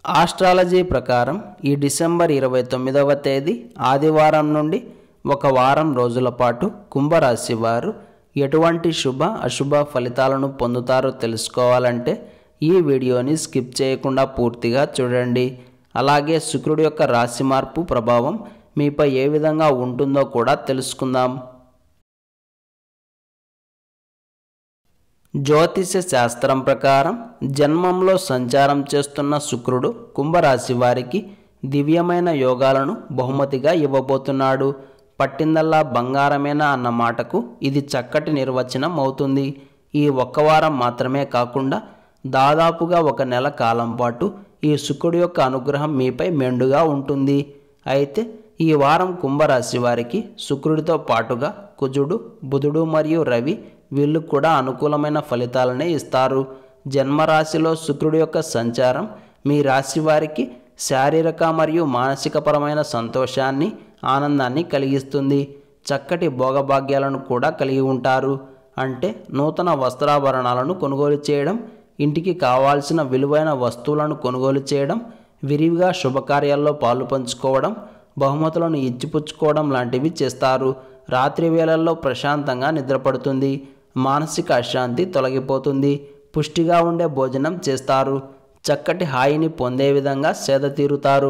Astrology ప్రకారం ఈ December 29వ తేదీ ఆదివారం నుండి ఒక వారం రోజుల పాటు కుంభరాశి వారు ఎటువంటి శుభ అశుభ ఫలితాలను పొందుతారో తెలుసుకోవాలంటే ఈ వీడియోని స్కిప్ చేయకుండా పూర్తిగా చూడండి. అలాగే శుక్రుడి యొక్క రాశి మార్పు ప్రభావం మీపై ఏ విధంగా ఉంటుందో కూడా తెలుసుకుందాం. జ్యోతిష శాస్త్రం ప్రకారం జన్మంలో సంచారం చేస్తున్న శుక్రుడు కుంభరాశి వారికి దివ్యమైన యోగాలను బహుమతిగా ఇవ్వబోతున్నాడు. పట్టిందల్లా బంగారమేనా అన్న మాటకు ఇది చక్కటి నిర్వచనం అవుతుంది. ఈ ఒక్క వారం మాత్రమే కాకుండా దాదాపుగా ఒక నెల కాలం పాటు ఈ శుక్రుడి యొక్క అనుగ్రహం మీపై మెండుగా ఉంటుంది. అయితే ఈ వారం కుంభరాశి వారికి శుక్రుడితో పాటుగా కుజుడు, బుధుడు మరియు రవి వీళ్ళు కూడా అనుకూలమైన ఫలితాలనే ఇస్తారు. జన్మరాశిలో శుక్రుడి యొక్క సంచారం మీ రాశి వారికి శారీరక మరియు మానసికపరమైన సంతోషాన్ని, ఆనందాన్ని కలిగిస్తుంది. చక్కటి భోగభాగ్యాలను కూడా కలిగి ఉంటారు. అంటే నూతన వస్త్రాభరణాలను కొనుగోలు చేయడం, ఇంటికి కావాల్సిన విలువైన వస్తువులను కొనుగోలు చేయడం, విరివిగా శుభకార్యాల్లో పాలు పంచుకోవడం, బహుమతులను ఇచ్చిపుచ్చుకోవడం లాంటివి చేస్తారు. రాత్రి వేళల్లో ప్రశాంతంగా నిద్రపడుతుంది. మానసిక అశాంతి తొలగిపోతుంది. పుష్టిగా ఉండే భోజనం చేస్తారు. చక్కటి హాయిని పొందే విధంగా సేద తీరుతారు.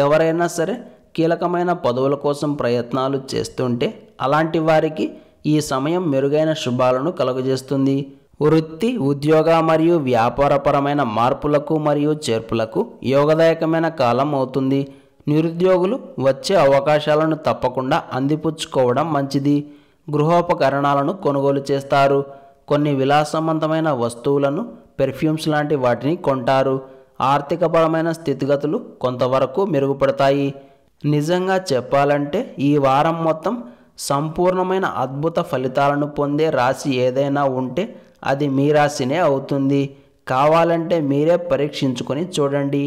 ఎవరైనా సరే కీలకమైన పదవుల కోసం ప్రయత్నాలు చేస్తుంటే అలాంటి వారికి ఈ సమయం మెరుగైన శుభాలను కలుగజేస్తుంది. వృత్తి, ఉద్యోగ మరియు వ్యాపారపరమైన మార్పులకు మరియు చేర్పులకు యోగదాయకమైన కాలం అవుతుంది. నిరుద్యోగులు వచ్చే అవకాశాలను తప్పకుండా అందిపుచ్చుకోవడం మంచిది. గృహోపకరణాలను కొనుగోలు చేస్తారు. కొన్ని విలాసవంతమైన వస్తువులను, పెర్ఫ్యూమ్స్ లాంటి వాటిని కొంటారు. ఆర్థికపరమైన స్థితిగతులు కొంతవరకు మెరుగుపడతాయి. నిజంగా చెప్పాలంటే ఈ వారం మొత్తం సంపూర్ణమైన అద్భుత ఫలితాలను పొందే రాశి ఏదైనా ఉంటే అది మీ రాశినే అవుతుంది. కావాలంటే మీరే పరీక్షించుకొని చూడండి.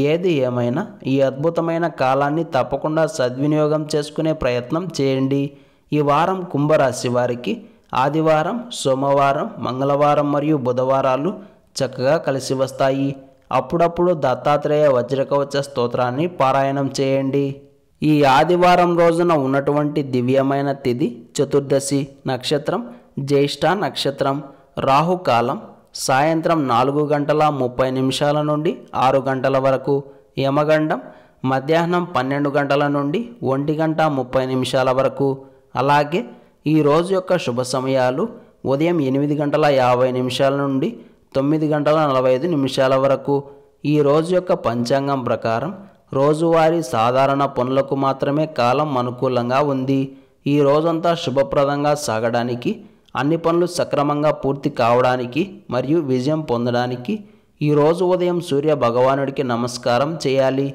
ఏది ఏమైనా ఈ అద్భుతమైన కాలాన్ని తప్పకుండా సద్వినియోగం చేసుకునే ప్రయత్నం చేయండి. ఈ వారం కుంభరాశి వారికి ఆదివారం, సోమవారం, మంగళవారం మరియు బుధవారాలు చక్కగా కలిసి వస్తాయి. అప్పుడప్పుడు దత్తాత్రేయ వజ్రకవచ స్తోత్రాన్ని పారాయణం చేయండి. ఈ ఆదివారం రోజున ఉన్నటువంటి దివ్యమైన తిథి చతుర్దశి. నక్షత్రం జ్యేష్ఠ నక్షత్రం. రాహుకాలం సాయంత్రం 4:30 నుండి 6 వరకు. యమగండం మధ్యాహ్నం 12 నుండి 1:30 వరకు. అలాగే ఈ రోజు యొక్క శుభ సమయాలు ఉదయం 8:50 నుండి 9:45 వరకు. ఈ రోజు యొక్క పంచాంగం ప్రకారం రోజువారీ సాధారణ పనులకు మాత్రమే కాలం అనుకూలంగా ఉంది. ఈ రోజంతా శుభప్రదంగా సాగడానికి, అన్ని పనులు సక్రమంగా పూర్తి కావడానికి మరియు విజయం పొందడానికి ఈరోజు ఉదయం సూర్య భగవానుడికి నమస్కారం చేయాలి.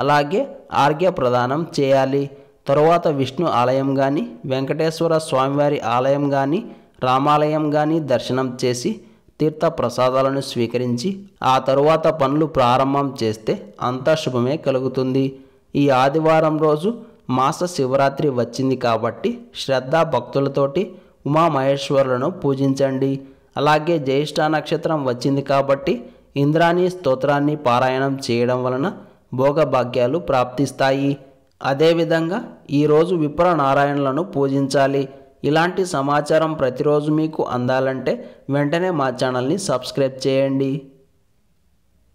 అలాగే ఆర్ఘ్య ప్రదానం చేయాలి. తరువాత విష్ణు ఆలయం కానీ, వెంకటేశ్వర స్వామివారి ఆలయం కానీ, రామాలయం కానీ దర్శనం చేసి తీర్థ ప్రసాదాలను స్వీకరించి ఆ తరువాత పనులు ప్రారంభం చేస్తే అంతా శుభమే కలుగుతుంది. ఈ ఆదివారం రోజు మాస శివరాత్రి వచ్చింది కాబట్టి శ్రద్ధ భక్తులతోటి ఉమామహేశ్వరులను పూజించండి. అలాగే జ్యేష్ఠ నక్షత్రం వచ్చింది కాబట్టి ఇంద్రాణి స్తోత్రాన్ని పారాయణం చేయడం వలన భోగభాగ్యాలు ప్రాప్తిస్తాయి. అదేవిధంగా ఈరోజు విప్ర నారాయణులను పూజించాలి. ఇలాంటి సమాచారం ప్రతిరోజు మీకు అందాలంటే వెంటనే మా ఛానల్ని సబ్స్క్రైబ్ చేయండి.